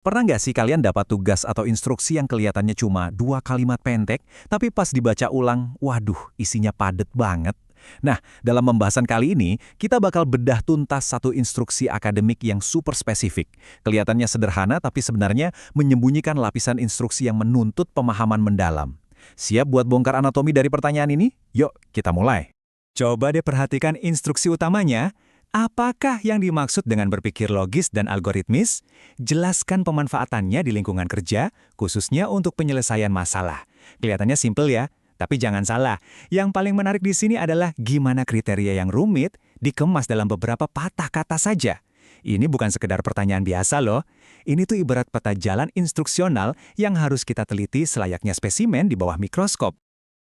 Pernah nggak sih kalian dapat tugas atau instruksi yang kelihatannya cuma dua kalimat pendek, tapi pas dibaca ulang, waduh, isinya padet banget? Nah, dalam pembahasan kali ini, kita bakal bedah tuntas satu instruksi akademik yang super spesifik. Kelihatannya sederhana, tapi sebenarnya menyembunyikan lapisan instruksi yang menuntut pemahaman mendalam. Siap buat bongkar anatomi dari pertanyaan ini? Yuk, kita mulai. Coba deh perhatikan instruksi utamanya. Apakah yang dimaksud dengan berpikir logis dan algoritmis? Jelaskan pemanfaatannya di lingkungan kerja, khususnya untuk penyelesaian masalah. Kelihatannya simpel ya, tapi jangan salah. Yang paling menarik di sini adalah gimana kriteria yang rumit dikemas dalam beberapa patah kata saja. Ini bukan sekedar pertanyaan biasa loh. Ini tuh ibarat peta jalan instruksional yang harus kita teliti selayaknya spesimen di bawah mikroskop.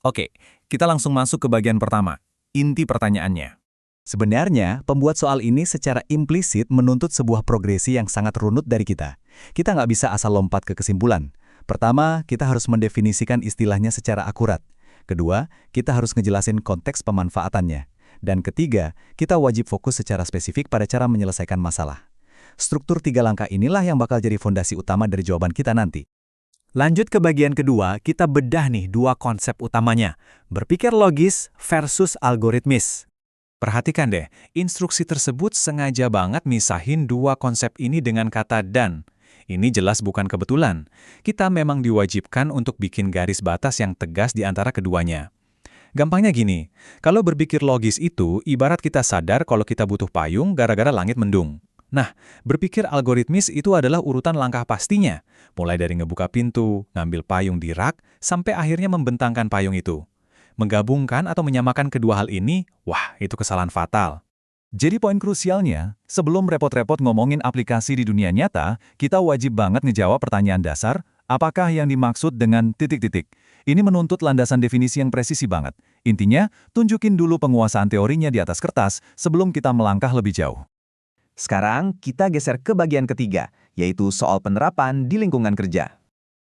Oke, kita langsung masuk ke bagian pertama. Inti pertanyaannya. Sebenarnya, pembuat soal ini secara implisit menuntut sebuah progresi yang sangat runut dari kita. Kita nggak bisa asal lompat ke kesimpulan. Pertama, kita harus mendefinisikan istilahnya secara akurat. Kedua, kita harus ngejelasin konteks pemanfaatannya. Dan ketiga, kita wajib fokus secara spesifik pada cara menyelesaikan masalah. Struktur 3 langkah inilah yang bakal jadi fondasi utama dari jawaban kita nanti. Lanjut ke bagian kedua, kita bedah nih 2 konsep utamanya. Berpikir logis versus algoritmis. Perhatikan deh, instruksi tersebut sengaja banget misahin 2 konsep ini dengan kata dan. Ini jelas bukan kebetulan. Kita memang diwajibkan untuk bikin garis batas yang tegas di antara keduanya. Gampangnya gini, kalau berpikir logis itu ibarat kita sadar kalau kita butuh payung gara-gara langit mendung. Nah, berpikir algoritmis itu adalah urutan langkah pastinya, mulai dari ngebuka pintu, ngambil payung di rak, sampai akhirnya membentangkan payung itu. Menggabungkan atau menyamakan kedua hal ini, wah, itu kesalahan fatal. Jadi poin krusialnya, sebelum repot-repot ngomongin aplikasi di dunia nyata, kita wajib banget ngejawab pertanyaan dasar, apakah yang dimaksud dengan titik-titik. Ini menuntut landasan definisi yang presisi banget. Intinya, tunjukin dulu penguasaan teorinya di atas kertas sebelum kita melangkah lebih jauh. Sekarang kita geser ke bagian ketiga, yaitu soal penerapan di lingkungan kerja.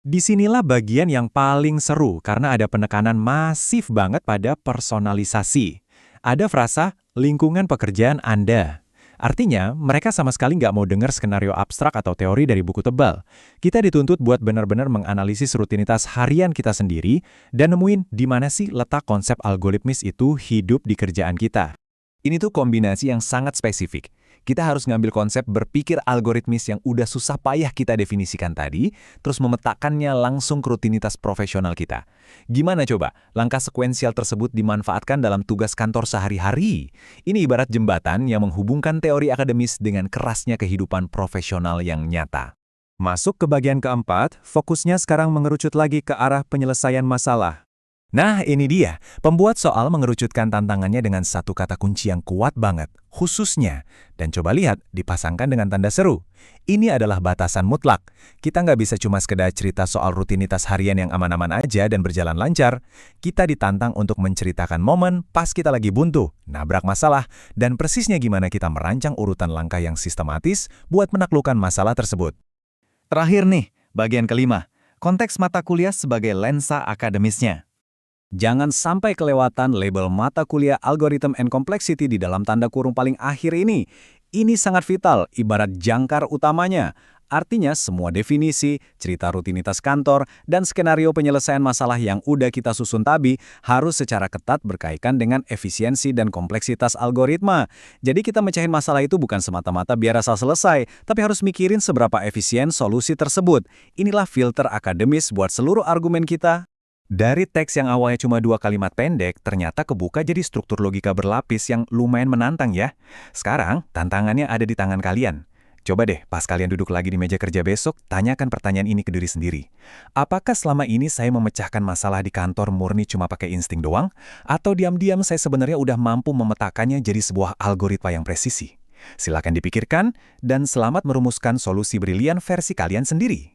Disinilah bagian yang paling seru karena ada penekanan masif banget pada personalisasi. Ada frasa lingkungan pekerjaan Anda. Artinya, mereka sama sekali nggak mau dengar skenario abstrak atau teori dari buku tebal. Kita dituntut buat benar-benar menganalisis rutinitas harian kita sendiri dan nemuin di mana sih letak konsep algoritmis itu hidup di kerjaan kita. Ini tuh kombinasi yang sangat spesifik. Kita harus ngambil konsep berpikir algoritmis yang udah susah payah kita definisikan tadi, terus memetakannya langsung ke rutinitas profesional kita. Gimana coba langkah sekuensial tersebut dimanfaatkan dalam tugas kantor sehari-hari? Ini ibarat jembatan yang menghubungkan teori akademis dengan kerasnya kehidupan profesional yang nyata. Masuk ke bagian keempat, fokusnya sekarang mengerucut lagi ke arah penyelesaian masalah. Nah, ini dia. Pembuat soal mengerucutkan tantangannya dengan satu kata kunci yang kuat banget, khususnya. Dan coba lihat, dipasangkan dengan tanda seru. Ini adalah batasan mutlak. Kita nggak bisa cuma sekedar cerita soal rutinitas harian yang aman-aman aja dan berjalan lancar. Kita ditantang untuk menceritakan momen pas kita lagi buntu, nabrak masalah, dan persisnya gimana kita merancang urutan langkah yang sistematis buat menaklukkan masalah tersebut. Terakhir nih, bagian kelima. Konteks mata kuliah sebagai lensa akademisnya. Jangan sampai kelewatan label mata kuliah Algorithm and Complexity di dalam tanda kurung paling akhir ini. Ini sangat vital, ibarat jangkar utamanya. Artinya semua definisi, cerita rutinitas kantor, dan skenario penyelesaian masalah yang udah kita susun tadi harus secara ketat berkaitan dengan efisiensi dan kompleksitas algoritma. Jadi kita mecahin masalah itu bukan semata-mata biar asal selesai, tapi harus mikirin seberapa efisien solusi tersebut. Inilah filter akademis buat seluruh argumen kita. Dari teks yang awalnya cuma 2 kalimat pendek, ternyata kebuka jadi struktur logika berlapis yang lumayan menantang ya. Sekarang, tantangannya ada di tangan kalian. Coba deh, pas kalian duduk lagi di meja kerja besok, tanyakan pertanyaan ini ke diri sendiri. Apakah selama ini saya memecahkan masalah di kantor murni cuma pakai insting doang? Atau diam-diam saya sebenarnya udah mampu memetakannya jadi sebuah algoritma yang presisi? Silakan dipikirkan, dan selamat merumuskan solusi brilian versi kalian sendiri.